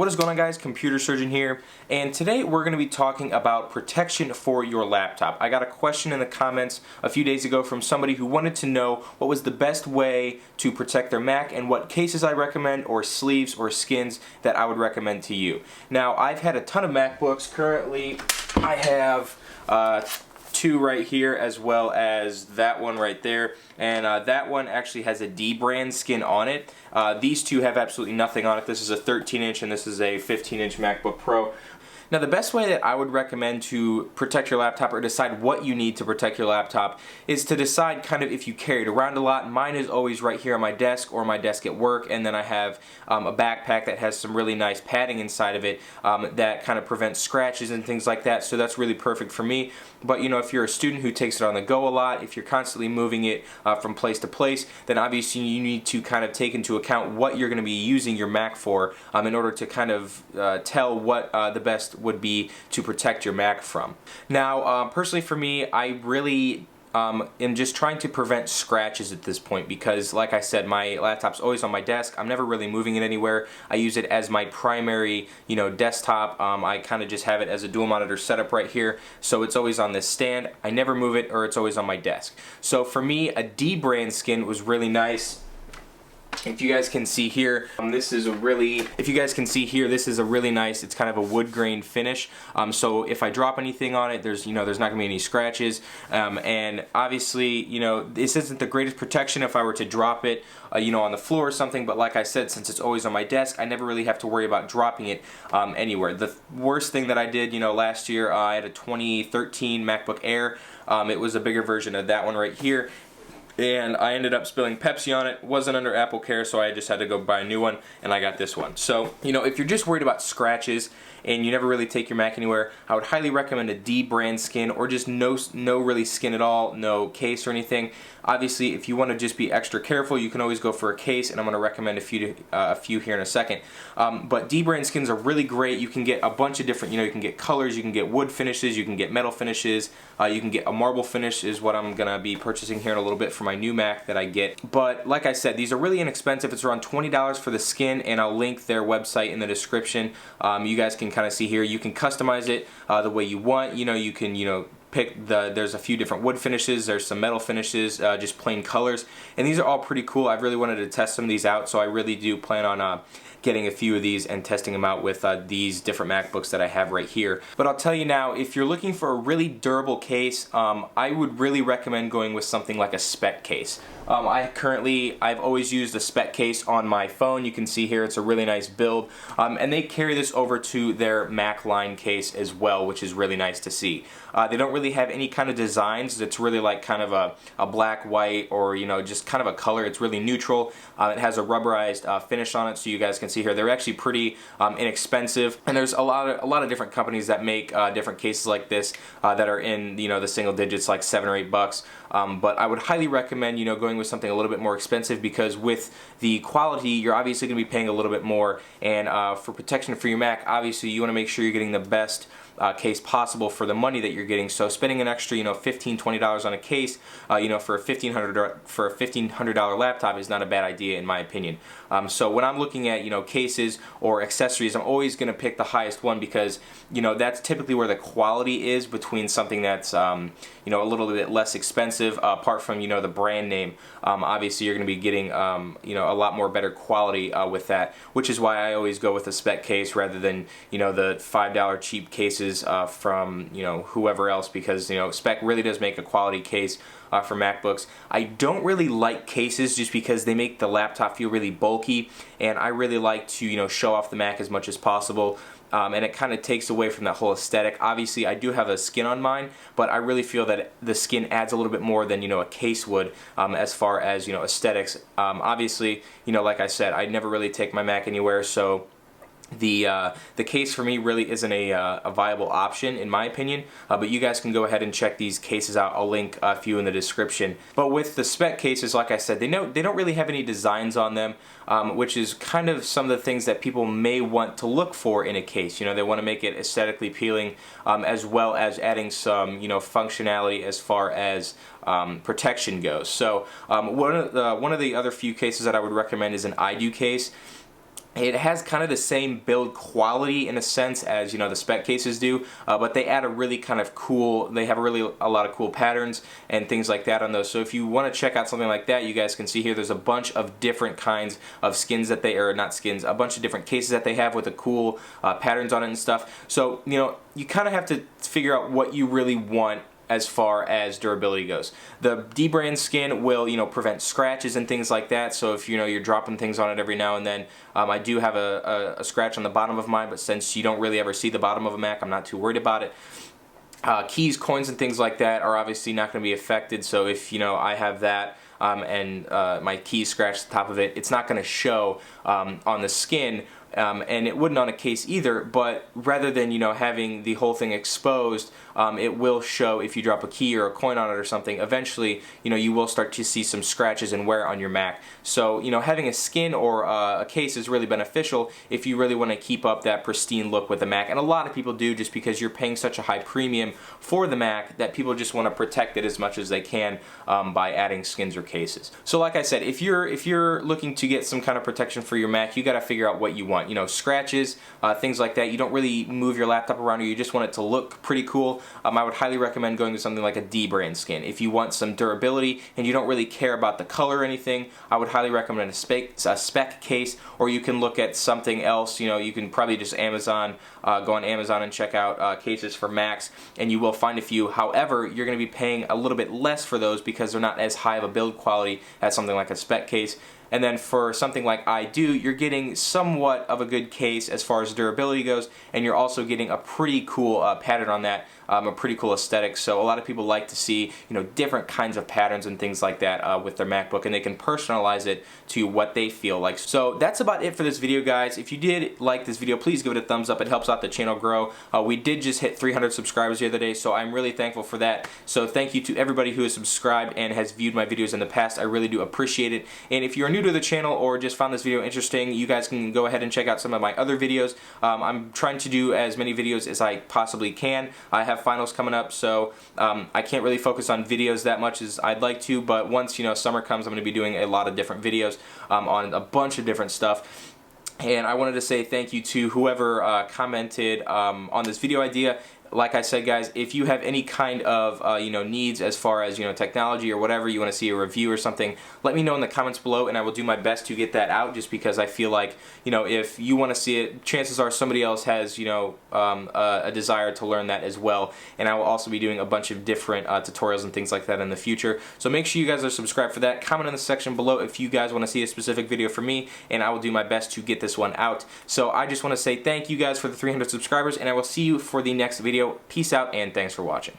What is going on, guys? Computer Surgeon here, and today we're going to be talking about protection for your laptop. I got a question in the comments a few days ago from somebody who wanted to know what was the best way to protect their Mac and what cases I recommend, or sleeves or skins that I would recommend to you. Now, I've had a ton of MacBooks. Currently, I have two right here, as well as that one right there, and that one actually has a D brand skin on it. These two have absolutely nothing on it. This is a 13-inch and this is a 15-inch MacBook Pro. Now, the best way that I would recommend to protect your laptop or decide what you need to protect your laptop is to decide kind of if you carry it around a lot. Mine is always right here on my desk or my desk at work, and then I have a backpack that has some really nice padding inside of it that kind of prevents scratches and things like that, so that's really perfect for me. But you know, if you're a student who takes it on the go a lot, if you're constantly moving it from place to place, then obviously you need to kind of take into account what you're going to be using your Mac for in order to kind of tell what the best would be to protect your Mac from. Now, personally for me, I really am just trying to prevent scratches at this point because, like I said, my laptop's always on my desk. I'm never really moving it anywhere. I use it as my primary, desktop. I kind of just have it as a dual monitor setup right here, so it's always on this stand. I never move it, or it's always on my desk. So for me, a D brand skin was really nice. If you guys can see here, this is a really nice, it's kind of a wood grain finish. So if I drop anything on it, there's not gonna be any scratches. And obviously, this isn't the greatest protection if I were to drop it, on the floor or something. But like I said, since it's always on my desk, I never really have to worry about dropping it anywhere. The worst thing that I did, last year, I had a 2013 MacBook Air. It was a bigger version of that one right here. And I ended up spilling Pepsi on it. Wasn't under Apple Care, so I just had to go buy a new one, and I got this one. So, if you're just worried about scratches and you never really take your Mac anywhere, I would highly recommend a D brand skin, or just no really skin at all, no case or anything. Obviously, if you want to just be extra careful, you can always go for a case, and I'm going to recommend a few here in a second. But D brand skins are really great. You can get a bunch of different, you can get colors, you can get wood finishes, you can get metal finishes, you can get a marble finish is what I'm going to be purchasing here in a little bit for my new Mac that I get. But like I said, these are really inexpensive. It's around $20 for the skin, and I'll link their website in the description. You guys can kind of see here. You can customize it the way you want. You can pick there's a few different wood finishes, there's some metal finishes, just plain colors, and these are all pretty cool. I've really wanted to test some of these out, so I really do plan on getting a few of these and testing them out with these different MacBooks that I have right here. But I'll tell you now, if you're looking for a really durable case, I would really recommend going with something like a Speck Case. I've always used a Speck Case on my phone. You can see here it's a really nice build, and they carry this over to their Mac line case as well, which is really nice to see. They don't really have any kind of designs. It's really like kind of a black, white, or just kind of a color. It's really neutral. It has a rubberized finish on it, so you guys can see here they're actually pretty inexpensive. And there's a lot of different companies that make different cases like this that are in the single digits, like $7 or $8. But I would highly recommend going with something a little bit more expensive, because with the quality, you're obviously going to be paying a little bit more. And for protection for your Mac, obviously you want to make sure you're getting the best case possible for the money that you're getting. So spending an extra $15, $20 on a case for a $1,500 laptop is not a bad idea, in my opinion. So when I'm looking at cases or accessories, I'm always going to pick the highest one, because that's typically where the quality is between something that's a little bit less expensive. Apart from the brand name, obviously you're going to be getting a lot more better quality with that, which is why I always go with a Speck Case rather than the $5 cheap cases from whoever else, because Speck really does make a quality case for MacBooks. I don't really like cases just because they make the laptop feel really bulky, and I really like to show off the Mac as much as possible. And it kind of takes away from that whole aesthetic. Obviously, I do have a skin on mine, but I really feel that the skin adds a little bit more than a case would as far as aesthetics. Obviously, like I said, I never really take my Mac anywhere, so the case for me really isn't a viable option, in my opinion. But you guys can go ahead and check these cases out. I'll link a few in the description. But with the Speck cases, like I said, they don't really have any designs on them, which is kind of some of the things that people may want to look for in a case. They want to make it aesthetically appealing, as well as adding some functionality as far as protection goes. So one of the other few cases that I would recommend is an iDo case. It has kind of the same build quality in a sense as, you know, the Speck cases do, but they add a really kind of cool, they have a lot of cool patterns and things like that on those. So if you want to check out something like that, you guys can see here there's a bunch of different kinds of skins that they, or not skins, a bunch of different cases that they have with the cool patterns on it and stuff. So, you know, you kind of have to figure out what you really want as far as durability goes. The D brand skin will, you know, prevent scratches and things like that. So if, you know, you're dropping things on it every now and then, I do have a scratch on the bottom of mine, but since you don't really ever see the bottom of a Mac, I'm not too worried about it. Keys, coins, and things like that are obviously not going to be affected. So if, you know, I have that and my keys scratched the top of it, it's not going to show on the skin. And it wouldn't on a case either, but rather than, you know, having the whole thing exposed, it will show if you drop a key or a coin on it or something. Eventually, you know, you will start to see some scratches and wear on your Mac. So, you know, having a skin or a case is really beneficial if you really want to keep up that pristine look with the Mac. And a lot of people do, just because you're paying such a high premium for the Mac that people just want to protect it as much as they can by adding skins or cases. So like I said, if you're looking to get some kind of protection for your Mac, you got to figure out what you want. You know, scratches, things like that. You don't really move your laptop around, or you just want it to look pretty cool. I would highly recommend going to something like a D brand skin. If you want some durability and you don't really care about the color or anything, I would highly recommend a Speck case, or you can look at something else. You know, you can probably just go on Amazon and check out cases for Macs, and you will find a few. However, you're going to be paying a little bit less for those because they're not as high of a build quality as something like a Speck case. And then for something like I do, you're getting somewhat of a good case as far as durability goes, and you're also getting a pretty cool pattern on that, a pretty cool aesthetic. So a lot of people like to see, you know, different kinds of patterns and things like that with their MacBook, and they can personalize it to what they feel like. So that's about it for this video, guys. If you did like this video, please give it a thumbs up. It helps out the channel grow. We did just hit 300 subscribers the other day, so I'm really thankful for that. So thank you to everybody who has subscribed and has viewed my videos in the past. I really do appreciate it. And if you're new to the channel or just found this video interesting, you guys can go ahead and check out some of my other videos. I'm trying to do as many videos as I possibly can. I have finals coming up, so I can't really focus on videos that much as I'd like to, but once, you know, summer comes, I'm going to be doing a lot of different videos on a bunch of different stuff. And I wanted to say thank you to whoever commented on this video idea. Like I said, guys, if you have any kind of you know, needs as far as, you know, technology or whatever, you want to see a review or something, let me know in the comments below, and I will do my best to get that out, just because I feel like, you know, if you want to see it, chances are somebody else has, you know, a desire to learn that as well. And I will also be doing a bunch of different tutorials and things like that in the future. So make sure you guys are subscribed for that. Comment in the section below if you guys want to see a specific video from me, and I will do my best to get this one out. So I just want to say thank you guys for the 300 subscribers, and I will see you for the next video. Peace out, and thanks for watching.